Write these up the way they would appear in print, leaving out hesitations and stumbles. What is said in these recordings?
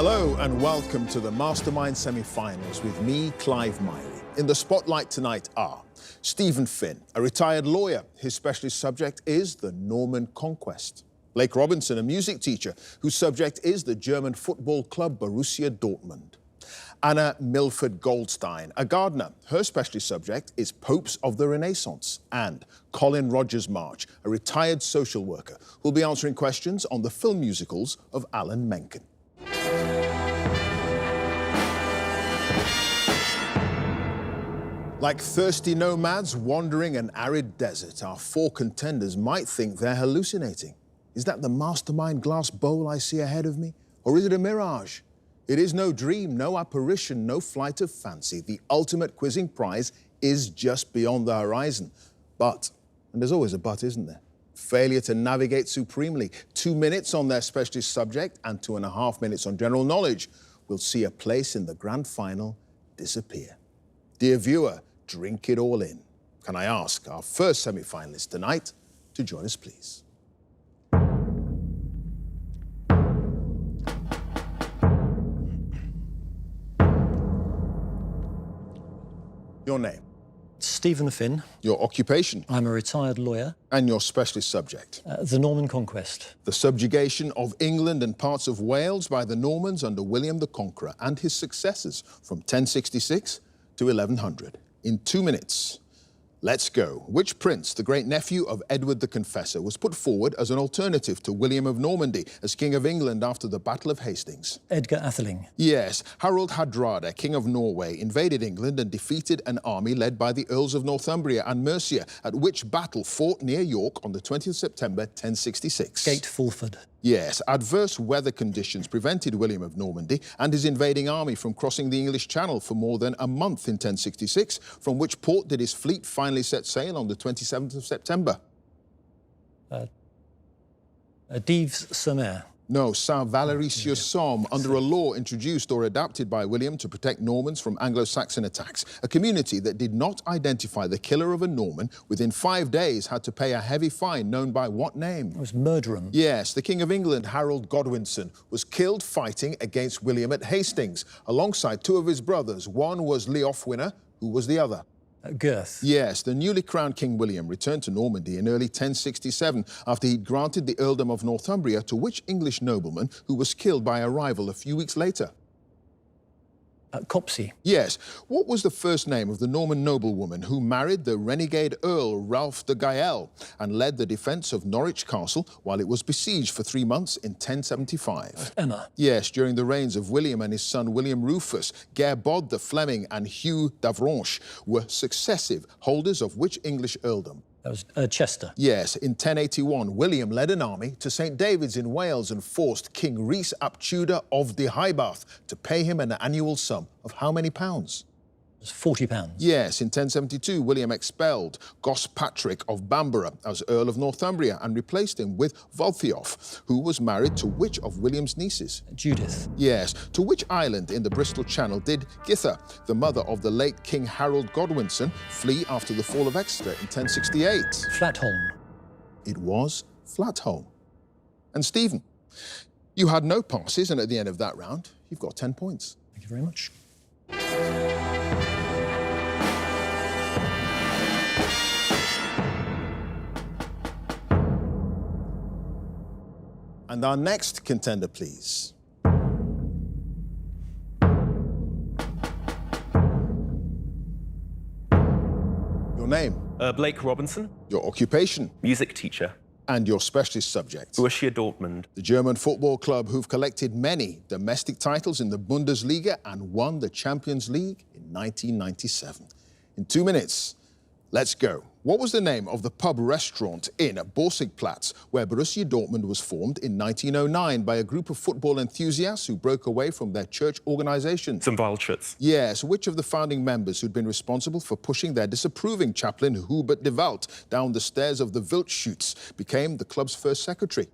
Hello and welcome to the Mastermind semi-finals with me, Clive Myrie. In the spotlight tonight are Stephen Finn, a retired lawyer. His specialist subject is the Norman Conquest. Blake Robinson, a music teacher whose subject is the German football club Borussia Dortmund. Anna Milford Goldstein, a gardener. Her specialist subject is popes of the Renaissance. And Colin Rogers-March, a retired social worker, who'll be answering questions on the film musicals of Alan Menken. Like thirsty nomads wandering an arid desert, our four contenders might think they're hallucinating. Is that the Mastermind glass bowl I see ahead of me? Or is it a mirage? It is no dream, no apparition, no flight of fancy. The ultimate quizzing prize is just beyond the horizon. But, and there's always a but, isn't there? Failure to navigate supremely. 2 minutes on their specialist subject and 2.5 minutes on general knowledge will see a place in the grand final disappear. Dear viewer, drink it all in. Can I ask our first semi-finalist tonight to join us, please? Your name? Stephen Finn. Your occupation? I'm a retired lawyer. And your specialist subject? The Norman Conquest. The subjugation of England and parts of Wales by the Normans under William the Conqueror and his successors from 1066 to 1100. In 2 minutes, let's go. Which prince, the great-nephew of Edward the Confessor, was put forward as an alternative to William of Normandy as King of England after the Battle of Hastings? Edgar Atheling. Yes, Harold Hardrada, King of Norway, invaded England and defeated an army led by the Earls of Northumbria and Mercia, at which battle fought near York on the 20th of September, 1066. Gate Fulford. Yes, adverse weather conditions prevented William of Normandy and his invading army from crossing the English Channel for more than a month in 1066, from which port did his fleet finally set sail on the 27th of September? Dives-sur-Mer. No, Saint-Valery-sur-Somme, under a law introduced or adapted by William to protect Normans from Anglo-Saxon attacks. A community that did not identify the killer of a Norman within 5 days had to pay a heavy fine known by what name? It was Murderham. Yes, the King of England, Harold Godwinson, was killed fighting against William at Hastings, alongside two of his brothers. One was Leofwine, who was the other? Gurth. Yes, the newly crowned King William returned to Normandy in early 1067 after he'd granted the earldom of Northumbria to which English nobleman who was killed by a rival a few weeks later? Copsey. Yes. What was the first name of the Norman noblewoman who married the renegade Earl Ralph de Gael and led the defence of Norwich Castle while it was besieged for 3 months in 1075? Emma. Yes, during the reigns of William and his son William Rufus, Gerbod the Fleming and Hugh d'Avranches were successive holders of which English earldom? That was Chester. Yes, in 1081, William led an army to St. David's in Wales and forced King Rhys ap Tudor of Deheubarth to pay him an annual sum of how many pounds? It was £40. Yes, in 1072, William expelled Gospatrick of Bamborough as Earl of Northumbria and replaced him with Wulftheof, who was married to which of William's nieces? Judith. Yes. To which island in the Bristol Channel did Githa, the mother of the late King Harold Godwinson, flee after the fall of Exeter in 1068? Flatholm. It was Flatholm. And Stephen, you had no passes, and at the end of that round, you've got 10 points. Thank you very much. And our next contender, please. Your name? Blake Robinson. Your occupation? Music teacher. And your specialist subject? Borussia Dortmund. The German football club who've collected many domestic titles in the Bundesliga and won the Champions League in 1997. In 2 minutes, let's go. What was the name of the pub restaurant in Borsigplatz, where Borussia Dortmund was formed in 1909 by a group of football enthusiasts who broke away from their church organization? Some Waldschutz. Yes. Which of the founding members who'd been responsible for pushing their disapproving chaplain Hubert de Walt down the stairs of the Wildschutz became the club's first secretary?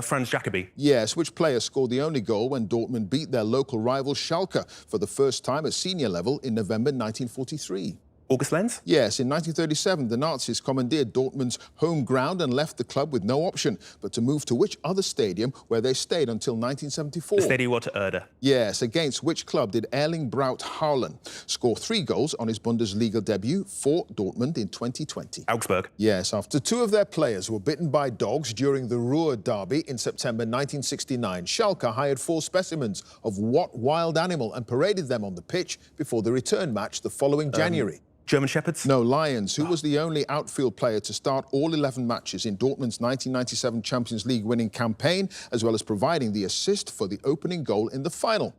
Franz Jacobi. Yes. Which player scored the only goal when Dortmund beat their local rival Schalke for the first time at senior level in November 1943? August Lens? Yes, in 1937, the Nazis commandeered Dortmund's home ground and left the club with no option but to move to which other stadium, where they stayed until 1974? The Stadion Water Erde. Yes, against which club did Erling Braut Haaland score 3 goals on his Bundesliga debut for Dortmund in 2020? Augsburg. Yes, after 2 of their players were bitten by dogs during the Ruhr derby in September 1969, Schalke hired 4 specimens of what wild animal and paraded them on the pitch before the return match the following January? German Shepherds? No, Lions, who was the only outfield player to start all 11 matches in Dortmund's 1997 Champions League winning campaign, as well as providing the assist for the opening goal in the final.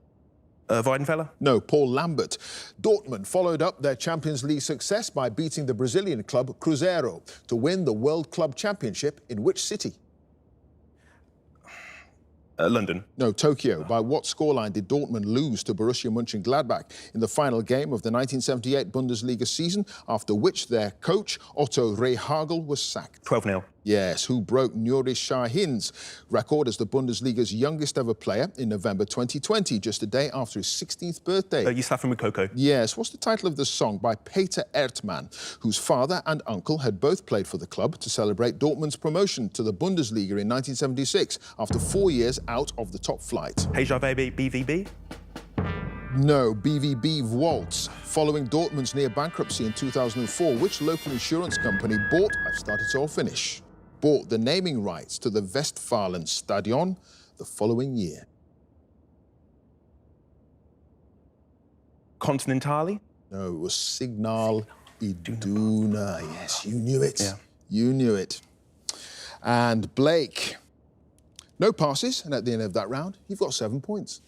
Weidenfeller? No, Paul Lambert. Dortmund followed up their Champions League success by beating the Brazilian club Cruzeiro to win the World Club Championship in which city? London. No, Tokyo. By what scoreline did Dortmund lose to Borussia Mönchengladbach in the final game of the 1978 Bundesliga season, after which their coach, Otto Rehhagel, was sacked? 12-0. Yes, who broke Nuri Sahin's record as the Bundesliga's youngest ever player in November 2020, just a day after his 16th birthday? Yusufa Moukoko. Yes, what's the title of the song by Peter Ertmann, whose father and uncle had both played for the club to celebrate Dortmund's promotion to the Bundesliga in 1976 after 4 years out of the top flight? Deja Baby BVB? No, BVB Waltz. Following Dortmund's near bankruptcy in 2004, which local insurance company bought, I've started to all finish, bought the naming rights to the Westfalenstadion the following year? Continentale? No, it was Signal Iduna. Yes, you knew it. Yeah. You knew it. And Blake. No passes, and at the end of that round, you've got 7 points.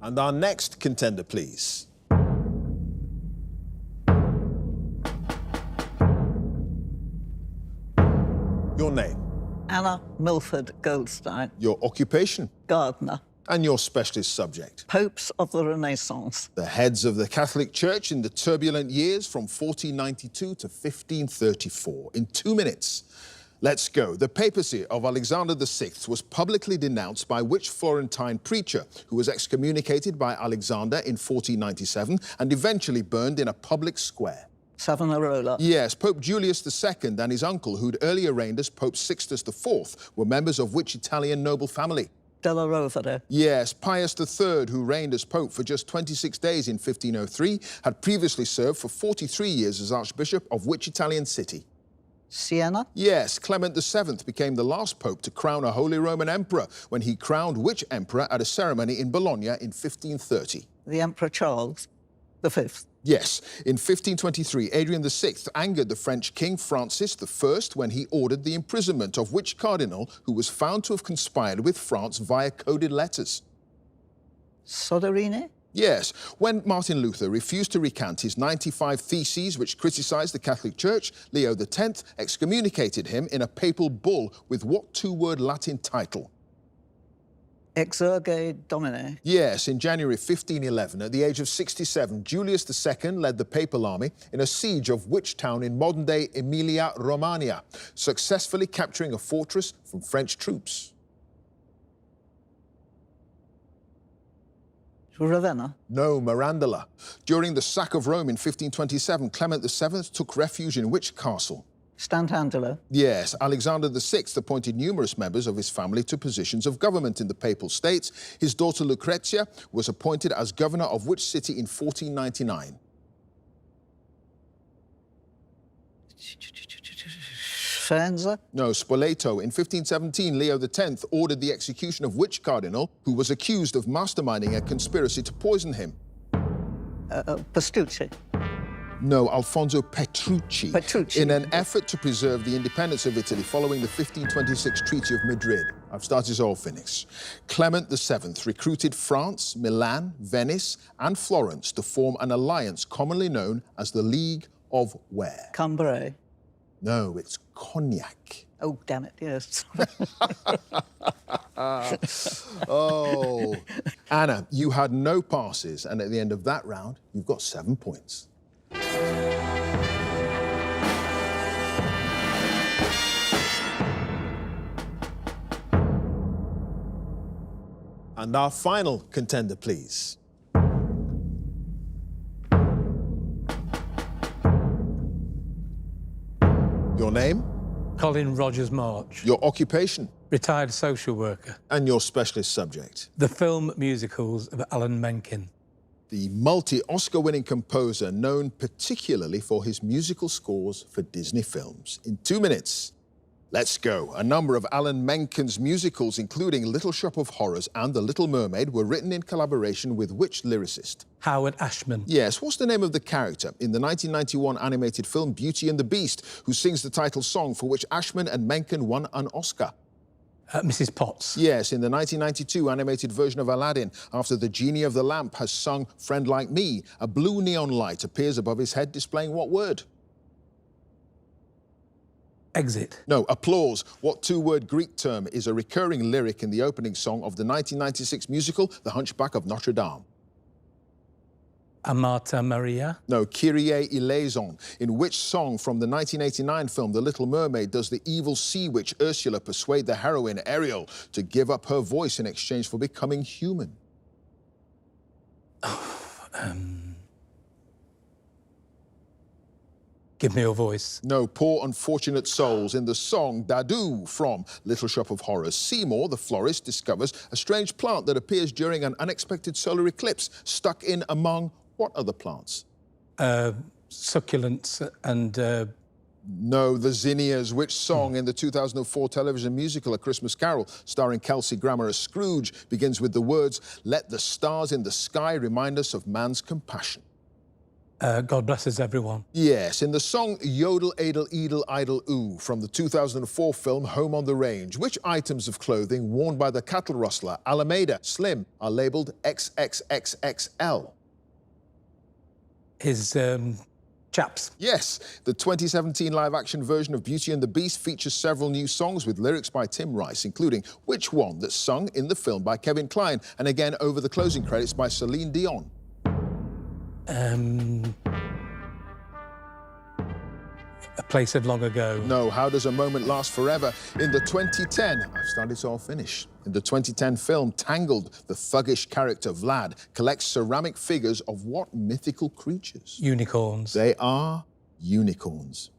And our next contender, please. Your name. Anna Milford Goldstein. Your occupation. Gardener. And your specialist subject. Popes of the Renaissance. The heads of the Catholic Church in the turbulent years from 1492 to 1534. In 2 minutes. Let's go. The papacy of Alexander VI was publicly denounced by which Florentine preacher who was excommunicated by Alexander in 1497 and eventually burned in a public square? Savonarola. Yes, Pope Julius II and his uncle, who'd earlier reigned as Pope Sixtus IV, were members of which Italian noble family? Della Rovere. Yes, Pius III, who reigned as Pope for just 26 days in 1503, had previously served for 43 years as Archbishop of which Italian city? Siena. Yes, Clement VII became the last pope to crown a Holy Roman Emperor when he crowned which emperor at a ceremony in Bologna in 1530? The Emperor Charles V. Yes, in 1523, Adrian VI angered the French King Francis I when he ordered the imprisonment of which cardinal who was found to have conspired with France via coded letters? Soderini. Yes, when Martin Luther refused to recant his 95 theses which criticised the Catholic Church, Leo X excommunicated him in a papal bull with what 2-word Latin title? Exurge Domine. Yes, in January 1511, at the age of 67, Julius II led the papal army in a siege of which town in modern-day Emilia-Romagna, successfully capturing a fortress from French troops? Ravenna. No, Mirandola. During the sack of Rome in 1527, Clement VII took refuge in which castle? Stantangelo. Yes, Alexander VI appointed numerous members of his family to positions of government in the Papal States. His daughter Lucrezia was appointed as governor of which city in 1499? Faenza. No, Spoleto. In 1517, Leo X ordered the execution of which cardinal who was accused of masterminding a conspiracy to poison him? Pastucci. No, Alfonso Petrucci. Petrucci. In an effort to preserve the independence of Italy following the 1526 Treaty of Madrid. I've started all finish. Clement VII recruited France, Milan, Venice, and Florence to form an alliance commonly known as the League of where? Cambrai. No, it's Cognac. Oh, damn it, yes. Oh. Anna, you had no passes, and at the end of that round, you've got 7 points. And our final contender, please. Your name, Colin Rogers March, your occupation, retired social worker. and your specialist subject. The film musicals of Alan Menken. The multi-Oscar-winning composer known particularly for his musical scores for Disney films. In 2 minutes, let's go. A number of Alan Menken's musicals, including Little Shop of Horrors and The Little Mermaid, were written in collaboration with which lyricist? Howard Ashman. Yes, what's the name of the character in the 1991 animated film Beauty and the Beast, who sings the title song for which Ashman and Menken won an Oscar? Mrs. Potts. Yes, in the 1992 animated version of Aladdin, after the genie of the lamp has sung Friend Like Me, a blue neon light appears above his head displaying what word? Exit. No, applause. What two-word Greek term is a recurring lyric in the opening song of the 1996 musical The Hunchback of Notre Dame? Amata Maria. No, Kyrie eleison. In which song from the 1989 film The Little Mermaid does the evil sea witch Ursula persuade the heroine Ariel to give up her voice in exchange for becoming human? Give me your voice. No, poor unfortunate souls. In the song Dadu from Little Shop of Horrors, Seymour, the florist, discovers a strange plant that appears during an unexpected solar eclipse, stuck in among what other plants? Succulents and... No, the zinnias. Which song in the 2004 television musical A Christmas Carol, starring Kelsey Grammer as Scrooge, begins with the words, "Let the stars in the sky remind us of man's compassion"? God blesses everyone. Yes, in the song Yodel Adel Edel Idle Ooh from the 2004 film Home on the Range, which items of clothing worn by the cattle rustler Alameda Slim are labelled XXXXL? His chaps. Yes, the 2017 live-action version of Beauty and the Beast features several new songs with lyrics by Tim Rice, including which one that's sung in the film by Kevin Kline, and again over the closing credits by Celine Dion? A place of long ago. No, How Does a Moment Last Forever? In the 2010, I've started so I'll finish. In the 2010 film Tangled, the thuggish character Vlad collects ceramic figures of what mythical creatures? Unicorns. They are unicorns.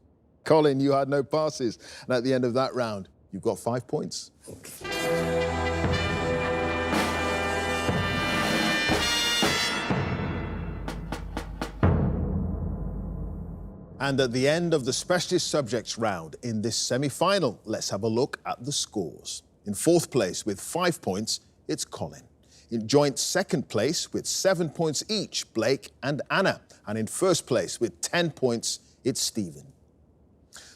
Colin, you had no passes. And at the end of that round, you've got 5 points. And at the end of the specialist subjects round in this semi-final, let's have a look at the scores. In fourth place with 5 points, it's Colin. In joint second place with 7 points each, Blake and Anna. And in first place with 10 points, it's Stephen.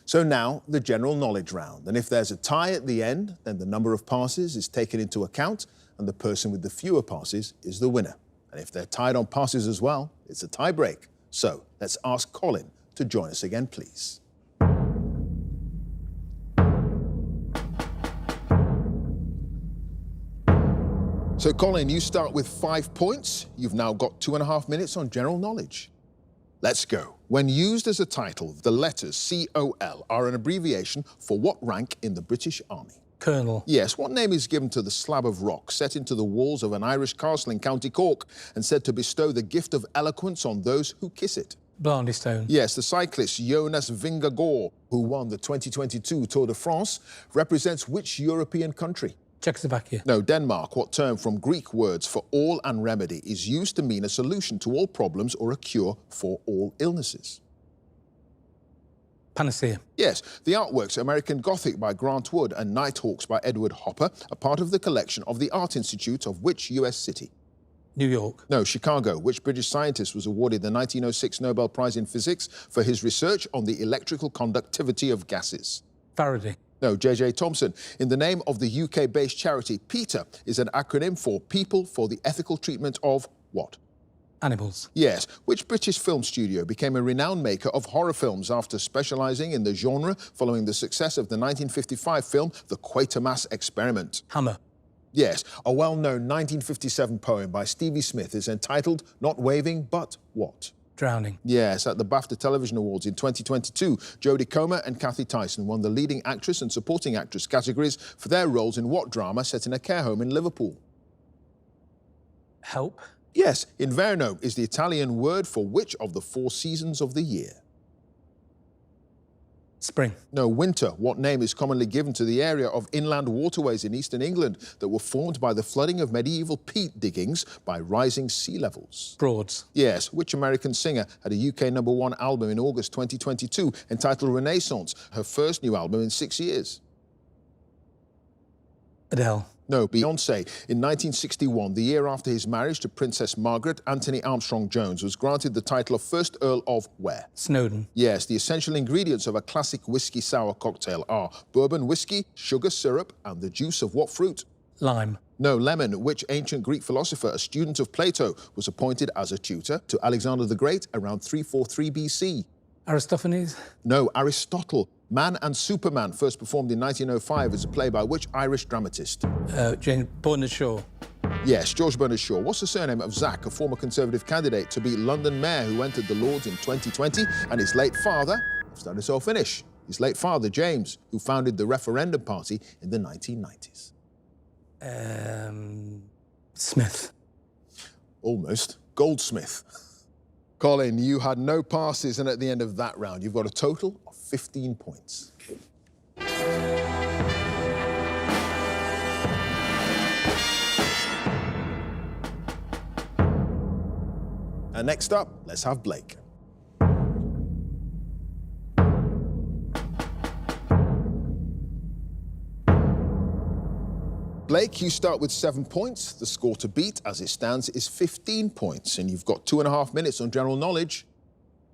So now the general knowledge round. And if there's a tie at the end, then the number of passes is taken into account and the person with the fewer passes is the winner. And if they're tied on passes as well, it's a tie break. So let's ask Colin to join us again, please. So, Colin, you start with 5 points. You've now got 2.5 minutes on general knowledge. Let's go. When used as a title, the letters COL are an abbreviation for what rank in the British Army? Colonel. Yes, what name is given to the slab of rock set into the walls of an Irish castle in County Cork and said to bestow the gift of eloquence on those who kiss it? Blarney Stone. Yes, the cyclist Jonas Vingegaard, who won the 2022 Tour de France, represents which European country? Czechoslovakia. No, Denmark. What term from Greek words for all and remedy is used to mean a solution to all problems or a cure for all illnesses? Panacea. Yes, the artworks American Gothic by Grant Wood and Nighthawks by Edward Hopper are part of the collection of the Art Institute of which US city? New York. No, Chicago. Which British scientist was awarded the 1906 Nobel Prize in Physics for his research on the electrical conductivity of gases? Faraday. No, J.J. Thomson. In the name of the UK-based charity, PETA is an acronym for People for the Ethical Treatment of what? Animals. Yes. Which British film studio became a renowned maker of horror films after specialising in the genre following the success of the 1955 film The Quatermass Experiment? Hammer. Yes. A well-known 1957 poem by Stevie Smith is entitled Not Waving, But What? Drowning. Yes, at the BAFTA Television Awards in 2022, Jodie Comer and Kathy Tyson won the leading actress and supporting actress categories for their roles in what drama set in a care home in Liverpool? Help. Yes, inverno is the Italian word for which of the 4 seasons of the year? Spring. No, winter. What name is commonly given to the area of inland waterways in eastern England that were formed by the flooding of medieval peat diggings by rising sea levels? Broads. Yes, which American singer had a UK #1 album in August 2022 entitled Renaissance, her first new album in 6 years? Adele. No, Beyoncé. In 1961, the year after his marriage to Princess Margaret, Anthony Armstrong-Jones was granted the title of First Earl of where? Snowdon. Yes, the essential ingredients of a classic whiskey sour cocktail are bourbon whiskey, sugar syrup, and the juice of what fruit? Lime. No, lemon. Which ancient Greek philosopher, a student of Plato, was appointed as a tutor to Alexander the Great around 343 BC? Aristophanes. No, Aristotle. Man and Superman, first performed in 1905 as a play by which Irish dramatist? Jane Bernard Shaw. Yes, George Bernard Shaw. What's the surname of Zach, a former Conservative candidate to be London mayor who entered the Lords in 2020, and his late father, starting to finish, his late father, James, who founded the Referendum Party in the 1990s? Smith. Almost. Goldsmith. Colin, you had no passes, and at the end of that round, you've got a total of 15 points. And next up, let's have Blake. Blake, you start with 7 points. The score to beat, as it stands, is 15 points, and you've got 2.5 minutes on general knowledge.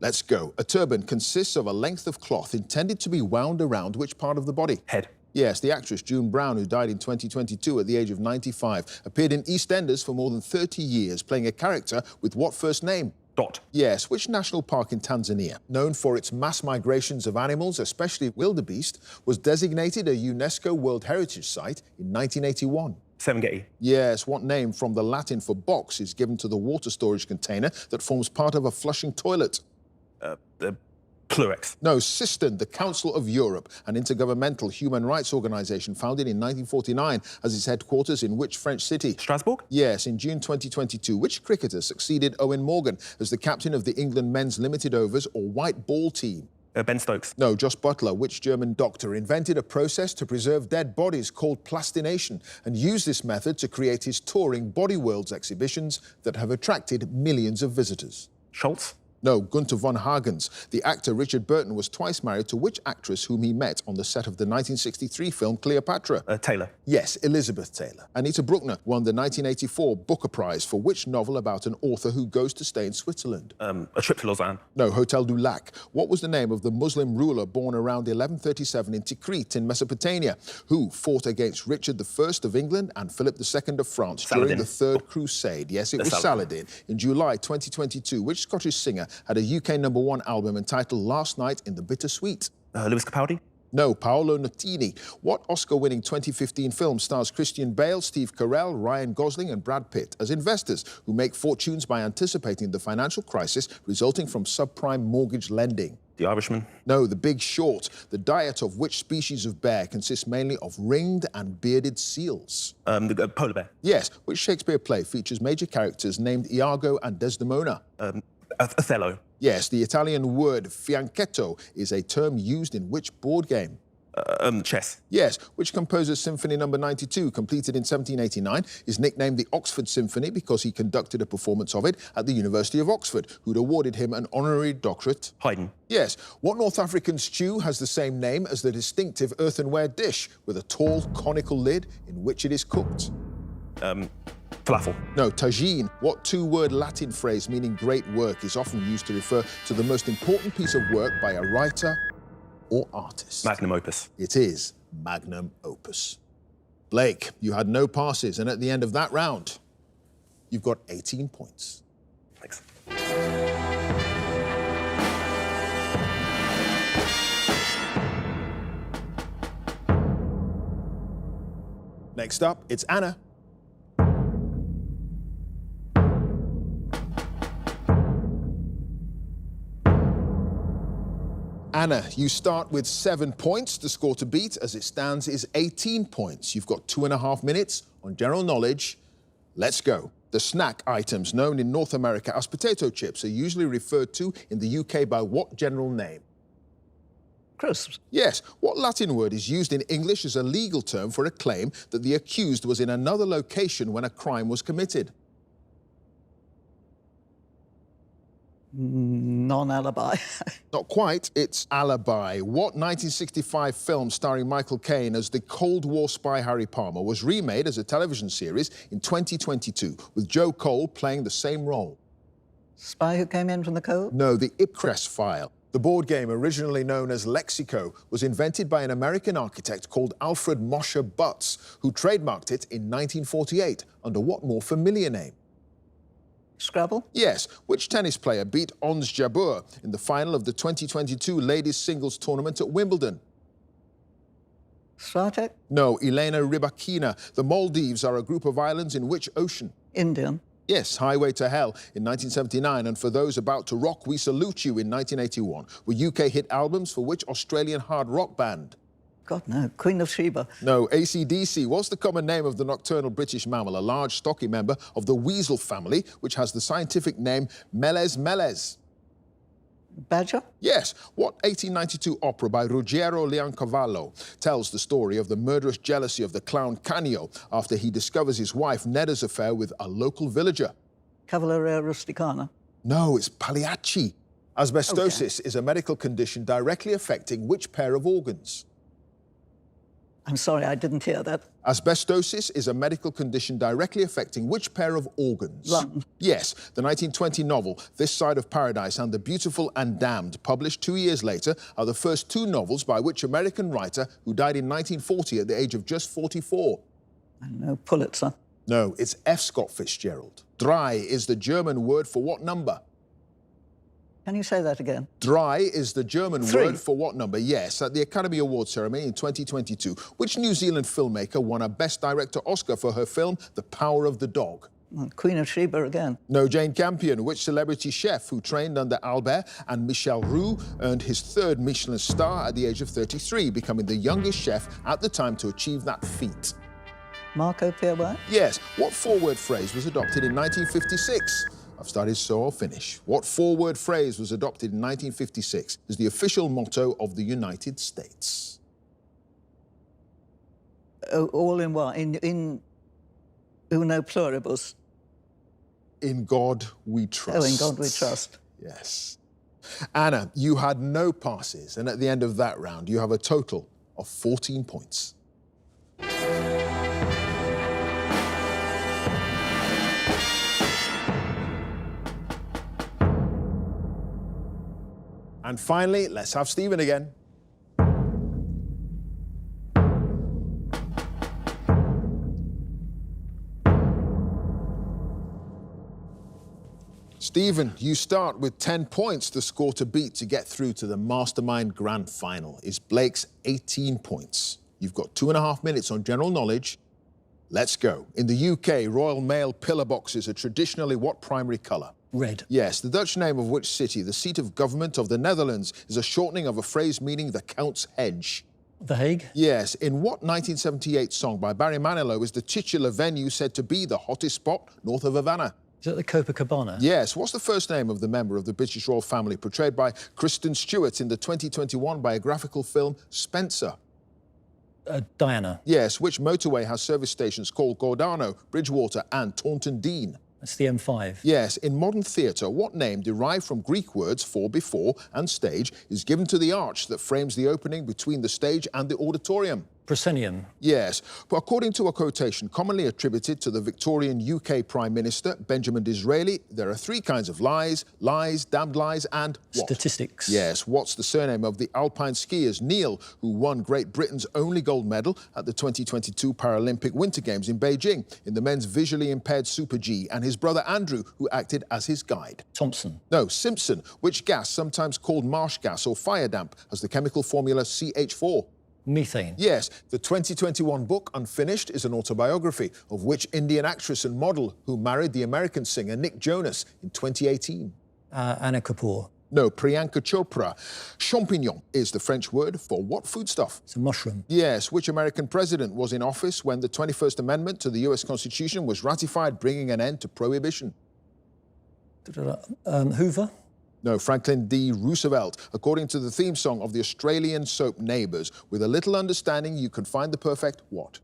Let's go. A turban consists of a length of cloth intended to be wound around which part of the body? Head. Yes, the actress June Brown, who died in 2022 at the age of 95, appeared in EastEnders for more than 30 years, playing a character with what first name? Dot. Yes, which national park in Tanzania, known for its mass migrations of animals, especially wildebeest, was designated a UNESCO World Heritage Site in 1981? Serengeti. Yes, what name from the Latin for box is given to the water storage container that forms part of a flushing toilet? Plurex. No, Cistern, the Council of Europe, an intergovernmental human rights organization founded in 1949, has its headquarters in which French city? Strasbourg. Yes, in June 2022, which cricketer succeeded Owen Morgan as the captain of the England men's limited overs or white ball team? Ben Stokes. No, Josh Butler. Which German doctor invented a process to preserve dead bodies called plastination and used this method to create his touring Body Worlds exhibitions that have attracted millions of visitors? Schultz. No, Gunther von Hagens. The actor Richard Burton was twice married to which actress whom he met on the set of the 1963 film Cleopatra? Taylor. Yes, Elizabeth Taylor. Anita Bruckner won the 1984 Booker Prize for which novel about an author who goes to stay in Switzerland? A trip to Lausanne. No, Hotel du Lac. What was the name of the Muslim ruler born around 1137 in Tikrit in Mesopotamia, who fought against Richard I of England and Philip II of France during Saladin. the Third Crusade? Yes, it was Saladin. In July 2022, which Scottish singer had a UK #1 album entitled Last Night in the Bittersweet? Lewis Capaldi. No, Paolo Nutini. What Oscar-winning 2015 film stars Christian Bale, Steve Carell, Ryan Gosling and Brad Pitt as investors who make fortunes by anticipating the financial crisis resulting from subprime mortgage lending? The Irishman. No, The Big Short. The diet of which species of bear consists mainly of ringed and bearded seals? The polar bear. Yes, which Shakespeare play features major characters named Iago and Desdemona? Othello. Yes, the Italian word fianchetto is a term used in which board game? Chess. Yes, which composer's Symphony No. 92, completed in 1789, is nicknamed the Oxford Symphony because he conducted a performance of it at the University of Oxford, who'd awarded him an honorary doctorate? Haydn. Yes. What North African stew has the same name as the distinctive earthenware dish with a tall, conical lid in which it is cooked? Falafel. No, tagine. What 2-word Latin phrase meaning great work is often used to refer to the most important piece of work by a writer or artist? Magnum opus. It is magnum opus. Blake, you had no passes, and at the end of that round, you've got 18 points. Thanks. Next up, it's Anna. Anna, you start with 7 points. The score to beat, as it stands, is 18 points. You've got 2.5 minutes on general knowledge. Let's go. The snack items known in North America as potato chips are usually referred to in the UK by what general name? Crisps. Yes, what Latin word is used in English as a legal term for a claim that the accused was in another location when a crime was committed? Non-alibi. Not quite, it's alibi. What 1965 film starring Michael Caine as the Cold War spy Harry Palmer was remade as a television series in 2022 with Joe Cole playing the same role? Spy who came in from the cold? No, the Ipcress file. The board game, originally known as Lexico, was invented by an American architect called Alfred Mosher Butts, who trademarked it in 1948 under what more familiar name? Scrabble? Yes. Which tennis player beat Ons Jabeur in the final of the 2022 ladies' singles tournament at Wimbledon? Swiatek? No, Elena Rybakina. The Maldives are a group of islands in which ocean? Indian? Yes, Highway to Hell in 1979, and For Those About to Rock, We Salute You in 1981 were UK hit albums for which Australian hard rock band? God, no. Queen of Sheba? No, AC/DC. What's the common name of the nocturnal British mammal, a large, stocky member of the weasel family, which has the scientific name Meles meles? Badger? Yes. What 1892 opera by Ruggiero Leoncavallo tells the story of the murderous jealousy of the clown Canio after he discovers his wife Neda's affair with a local villager? Cavalleria Rusticana? No, it's Pagliacci. Asbestosis is a medical condition directly affecting which pair of organs? I'm sorry, I didn't hear that. Asbestosis is a medical condition directly affecting which pair of organs? Lung. Yes, the 1920 novel This Side of Paradise and The Beautiful and Damned, published 2 years later, are the first two novels by which American writer who died in 1940 at the age of just 44? I don't know, Pulitzer. No, it's F. Scott Fitzgerald. Drei is the German word for what number? Can you say that again? Drei is the German 3. word for what number? Yes, at the Academy Awards ceremony in 2022, which New Zealand filmmaker won a Best Director Oscar for her film The Power of the Dog? Queen of Sheba again. No, Jane Campion. Which celebrity chef who trained under Albert and Michel Roux earned his 3rd Michelin star at the age of 33, becoming the youngest chef at the time to achieve that feat? Marco Pierre? Yes. What 4-word phrase was adopted in 1956? I've started, so I'll finish. What 4-word phrase was adopted in 1956 as the official motto of the United States? Oh, all in what? In uno pluribus? In God we trust. Oh, in God we trust. Yes. Anna, you had no passes, and at the end of that round, you have a total of 14 points. And finally, let's have Stephen again. Stephen, you start with 10 points, the score to beat to get through to the Mastermind Grand Final. Is Blake's 18 points. You've got 2.5 minutes on general knowledge. Let's go. In the UK, Royal Mail pillar boxes are traditionally what primary colour? Red. Yes. The Dutch name of which city, the seat of government of the Netherlands, is a shortening of a phrase meaning the Count's Hedge? The Hague. Yes. In what 1978 song by Barry Manilow is the titular venue said to be the hottest spot north of Havana? Is that the Copacabana? Yes. What's the first name of the member of the British royal family portrayed by Kristen Stewart in the 2021 biographical film Spencer? Diana. Yes. Which motorway has service stations called Gordano, Bridgewater and Taunton Dean? That's the M5. Yes. In modern theatre, what name derived from Greek words for before and stage is given to the arch that frames the opening between the stage and the auditorium? Proscenium. Yes, but according to a quotation commonly attributed to the Victorian UK Prime Minister, Benjamin Disraeli, there are 3 kinds of lies, damned lies, and what? Statistics. Yes, what's the surname of the alpine skiers Neil, who won Great Britain's only gold medal at the 2022 Paralympic Winter Games in Beijing in the men's visually impaired Super G, and his brother Andrew, who acted as his guide? Thompson. No, Simpson. Which gas, sometimes called marsh gas or fire damp, has the chemical formula CH4? Methane. Yes, the 2021 book, Unfinished, is an autobiography of which Indian actress and model who married the American singer Nick Jonas in 2018? Anna Kapoor. No, Priyanka Chopra. Champignon is the French word for what foodstuff? It's a mushroom. Yes, which American president was in office when the 21st Amendment to the US Constitution was ratified, bringing an end to prohibition? Hoover. No, Franklin D. Roosevelt. According to the theme song of the Australian soap Neighbours, with a little understanding, you can find the perfect what?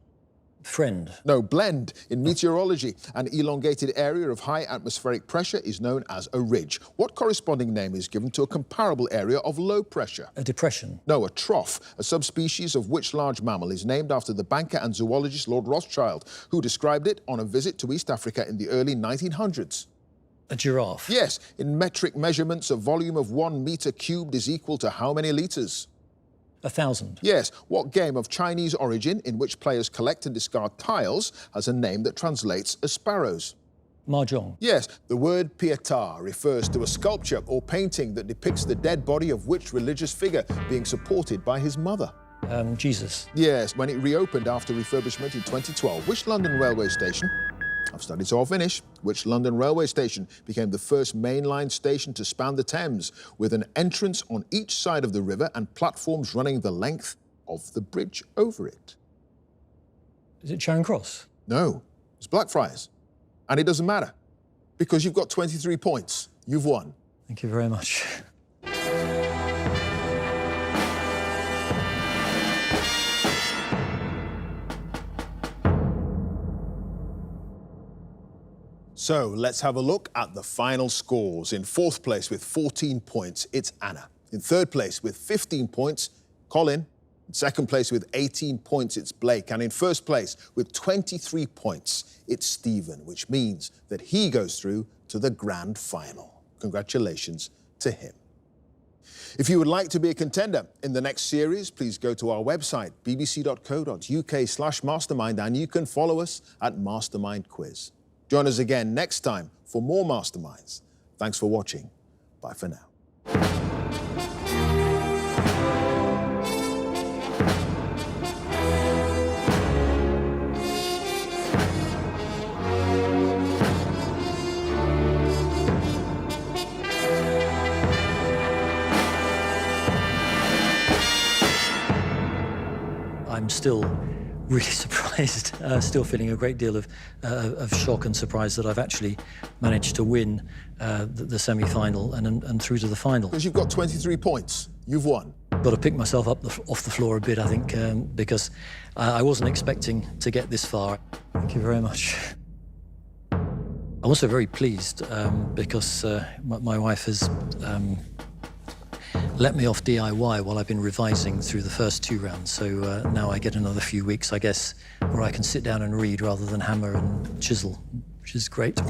Friend. No, blend. In meteorology, an elongated area of high atmospheric pressure is known as a ridge. What corresponding name is given to a comparable area of low pressure? A depression. No, a trough. A subspecies of which large mammal is named after the banker and zoologist Lord Rothschild, who described it on a visit to East Africa in the early 1900s? A giraffe. Yes, in metric measurements, a volume of 1 meter cubed is equal to how many litres? 1,000. Yes, what game of Chinese origin in which players collect and discard tiles has a name that translates as sparrows? Mahjong. Yes, the word pietà refers to a sculpture or painting that depicts the dead body of which religious figure being supported by his mother? Jesus. Yes, when it reopened after refurbishment in 2012, which London railway station, I've studied so I'll finish, which London railway station became the first mainline station to span the Thames, with an entrance on each side of the river and platforms running the length of the bridge over it? Is it Charing Cross? No, it's Blackfriars. And it doesn't matter, because you've got 23 points. You've won. Thank you very much. So let's have a look at the final scores. In fourth place with 14 points, it's Anna. In third place with 15 points, Colin. In second place with 18 points, it's Blake. And in first place with 23 points, it's Stephen, which means that he goes through to the grand final. Congratulations to him. If you would like to be a contender in the next series, please go to our website, bbc.co.uk/mastermind, and you can follow us at Mastermind Quiz. Join us again next time for more Masterminds. Thanks for watching. Bye for now. I'm still really surprised, still feeling a great deal of shock and surprise that I've actually managed to win the semi-final and through to the final. Because you've got 23 points, you've won. Got to pick myself up off the floor a bit, I think, because I wasn't expecting to get this far. Thank you very much. I'm also very pleased because my wife has let me off DIY while I've been revising through the first 2 rounds. So now I get another few weeks, I guess, where I can sit down and read rather than hammer and chisel, which is great.